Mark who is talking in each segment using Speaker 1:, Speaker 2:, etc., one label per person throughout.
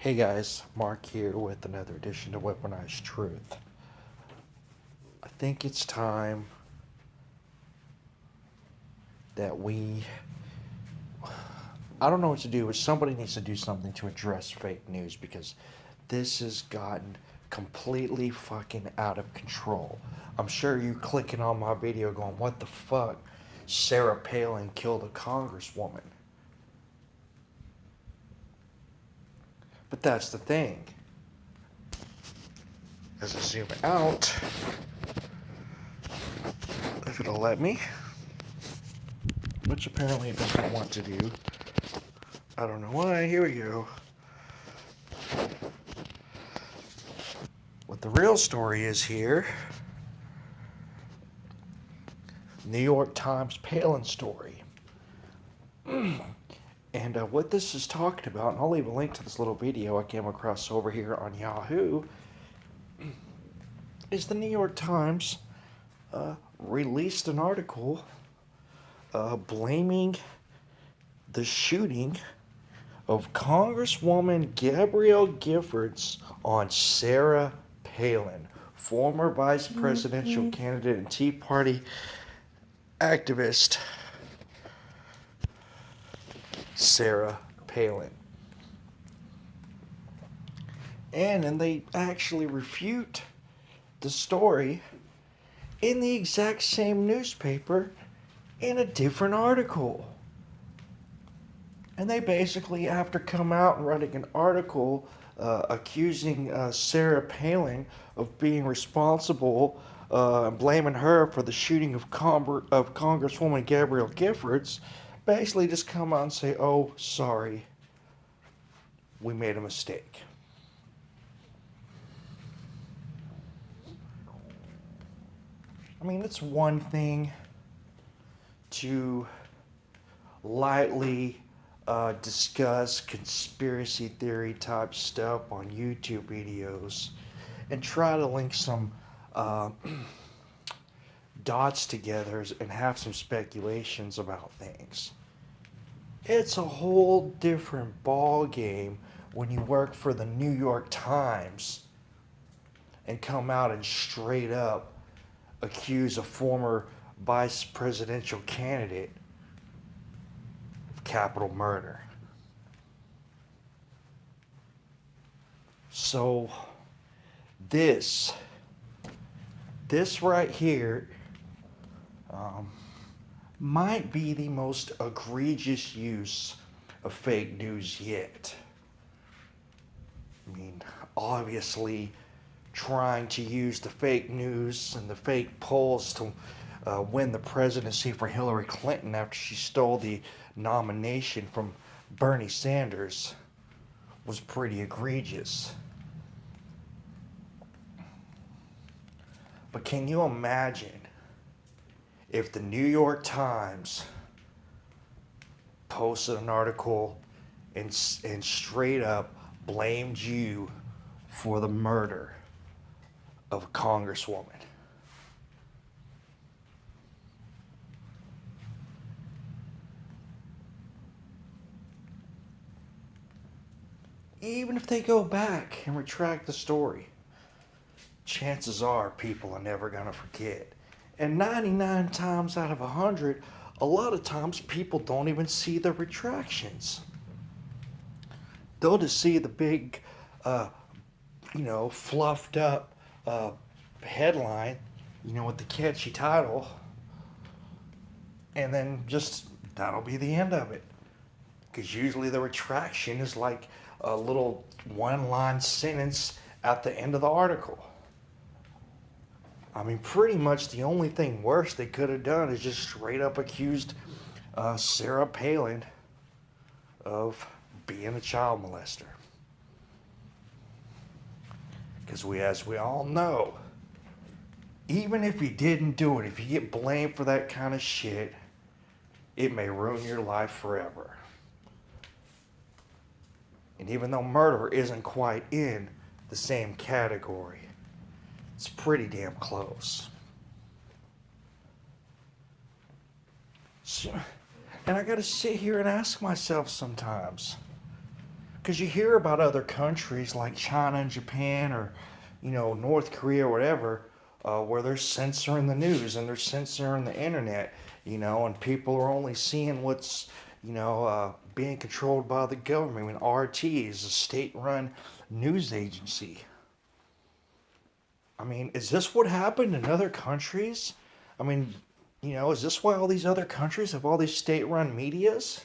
Speaker 1: Hey guys, Mark here with another edition of Weaponized Truth. I think it's time that I don't know what to do, but somebody needs to do something to address fake news because this has gotten completely fucking out of control. I'm sure you clicking on my video going, what the fuck? Sarah Palin killed a congresswoman. But that's the thing. As I zoom out, if it'll let me, which apparently it doesn't want to do. I don't know why. Here we go. What the real story is here, New York Times Palin story. And what this is talking about, and I'll leave a link to this little video I came across over here on Yahoo, is the New York Times released an article blaming the shooting of Congresswoman Gabrielle Giffords on Sarah Palin, former vice presidential candidate and Tea Party activist Sarah Palin. And then they actually refute the story in the exact same newspaper in a different article. And they basically, after come out and writing an article accusing Sarah Palin of being responsible, blaming her for the shooting of Congresswoman Gabrielle Giffords, basically just come out and say, oh, sorry, we made a mistake. I mean, it's one thing to lightly discuss conspiracy theory type stuff on YouTube videos and try to link some dots together and have some speculations about things. It's a whole different ball game when you work for the New York Times and come out and straight up accuse a former vice presidential candidate of capital murder. So this right here might be the most egregious use of fake news yet. I mean, obviously trying to use the fake news and the fake polls to win the presidency for Hillary Clinton after she stole the nomination from Bernie Sanders was pretty egregious. But can you imagine if the New York Times posted an article and straight up blamed you for the murder of a congresswoman? Even if they go back and retract the story, chances are people are never going to forget. And 99 times out of 100, a lot of times people don't even see the retractions. They'll just see the big, fluffed up headline, with the catchy title, and then just that'll be the end of it. Because usually the retraction is like a little one-line sentence at the end of the article. I mean, pretty much the only thing worse they could have done is just straight up accused Sarah Palin of being a child molester. Because as we all know, even if you didn't do it, if you get blamed for that kind of shit, it may ruin your life forever. And even though murder isn't quite in the same category, it's pretty damn close. So, and I gotta sit here and ask myself sometimes, Because you hear about other countries like China and Japan or, North Korea or whatever, where they're censoring the news and they're censoring the internet, and people are only seeing what's, being controlled by the government. I mean, RT is a state-run news agency. I mean, is this what happened in other countries? I mean, is this why all these other countries have all these state-run medias?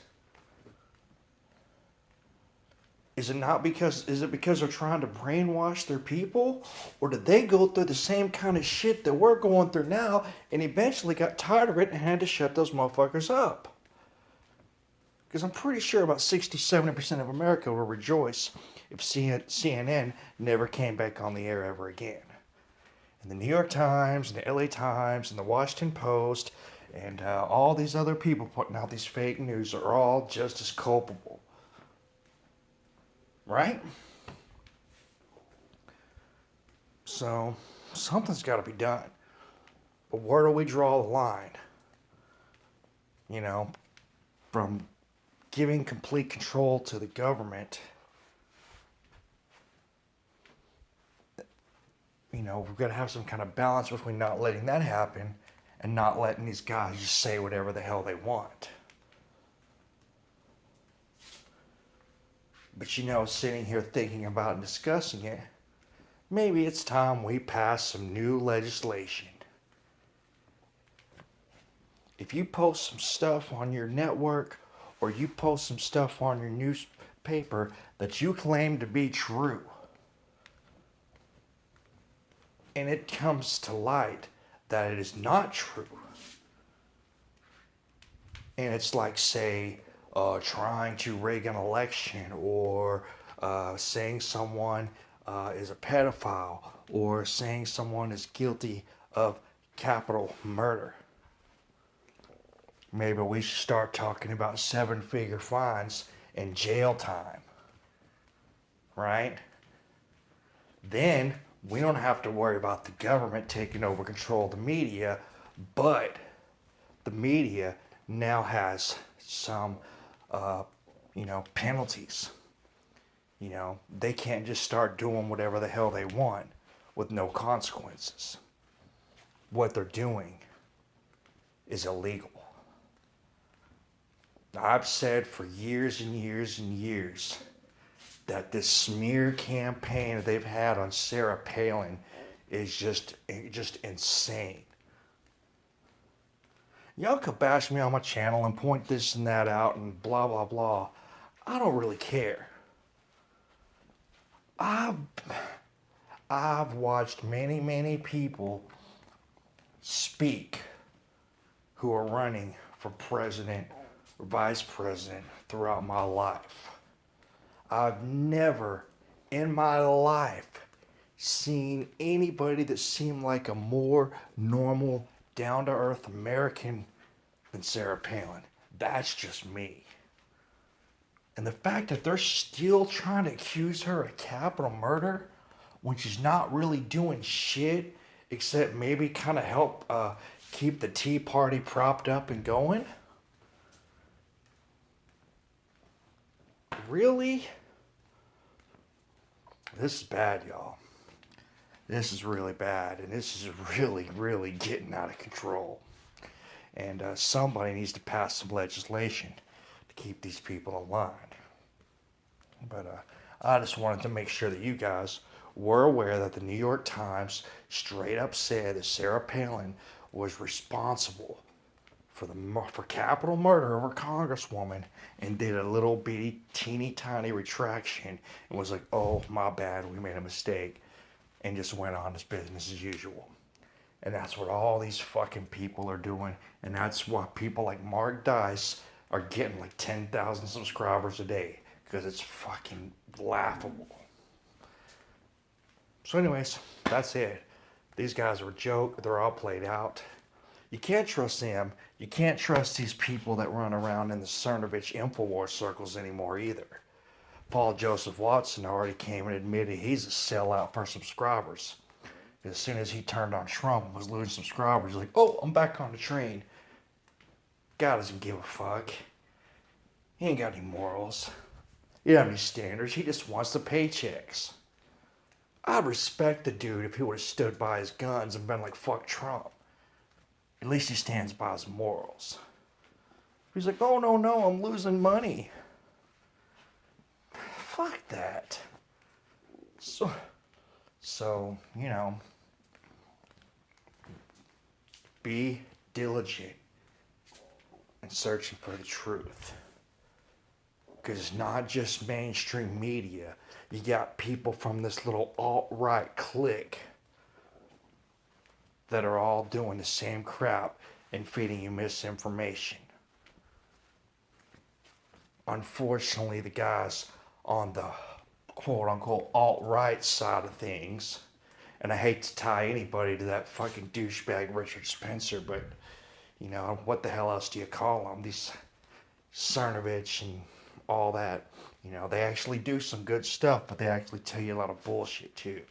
Speaker 1: Is it because they're trying to brainwash their people? Or did they go through the same kind of shit that we're going through now and eventually got tired of it and had to shut those motherfuckers up? Because I'm pretty sure about 60-70% of America will rejoice if CNN never came back on the air ever again. And the New York Times and the LA Times and the Washington Post and all these other people putting out these fake news are all just as culpable. Right? So, something's got to be done. But where do we draw the line? From giving complete control to the government. We've got to have some kind of balance between not letting that happen and not letting these guys just say whatever the hell they want. But sitting here thinking about and discussing it, maybe it's time we pass some new legislation. If you post some stuff on your network or you post some stuff on your newspaper that you claim to be true, and it comes to light that it is not true, and it's like, say, trying to rig an election, or saying someone is a pedophile, or saying someone is guilty of capital murder. Maybe we should start talking about 7-figure fines and jail time. Right? Then we don't have to worry about the government taking over control of the media, but the media now has some penalties. They can't just start doing whatever the hell they want with no consequences. What they're doing is illegal. I've said for years and years and years that this smear campaign that they've had on Sarah Palin is just insane. Y'all could bash me on my channel and point this and that out and blah, blah, blah. I don't really care. I've watched many, many people speak who are running for president or vice president throughout my life. I've never in my life seen anybody that seemed like a more normal, down-to-earth American than Sarah Palin. That's just me. And the fact that they're still trying to accuse her of capital murder when she's not really doing shit except maybe kind of help keep the Tea Party propped up and going? Really? This is bad, y'all. This is really bad, and this is really, really getting out of control. And somebody needs to pass some legislation to keep these people in line. But I just wanted to make sure that you guys were aware that the New York Times straight up said that Sarah Palin was responsible for capital murder of a congresswoman, and did a little bitty teeny tiny retraction and was like, oh, my bad, we made a mistake, and just went on his business as usual. And that's what all these fucking people are doing, and that's why people like Mark Dice are getting like 10,000 subscribers a day, because it's fucking laughable. So anyways, that's it. These guys are a joke. They're all played out. You can't trust them. You can't trust these people that run around in the Cernovich Infowars circles anymore either. Paul Joseph Watson already came and admitted he's a sellout for subscribers. As soon as he turned on Trump and was losing subscribers, he's like, oh, I'm back on the train. God doesn't give a fuck. He ain't got any morals. He doesn't have any standards. He just wants the paychecks. I'd respect the dude if he would have stood by his guns and been like, fuck Trump. At least he stands by his morals. He's like, oh, no, I'm losing money. Fuck that. So, be diligent in searching for the truth. Because it's not just mainstream media. You got people from this little alt-right clique that are all doing the same crap and feeding you misinformation. Unfortunately, the guys on the quote-unquote alt-right side of things, and I hate to tie anybody to that fucking douchebag Richard Spencer, but, what the hell else do you call them? These Cernovich and all that. They actually do some good stuff, but they actually tell you a lot of bullshit too.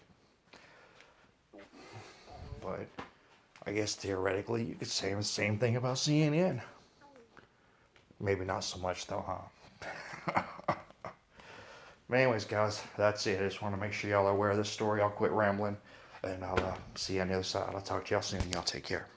Speaker 1: But I guess theoretically you could say the same thing about CNN. Maybe not so much though, huh? But anyways, guys, that's it. I just want to make sure y'all are aware of this story. I'll quit rambling, and I'll see you on the other side. I'll talk to y'all soon. Y'all take care.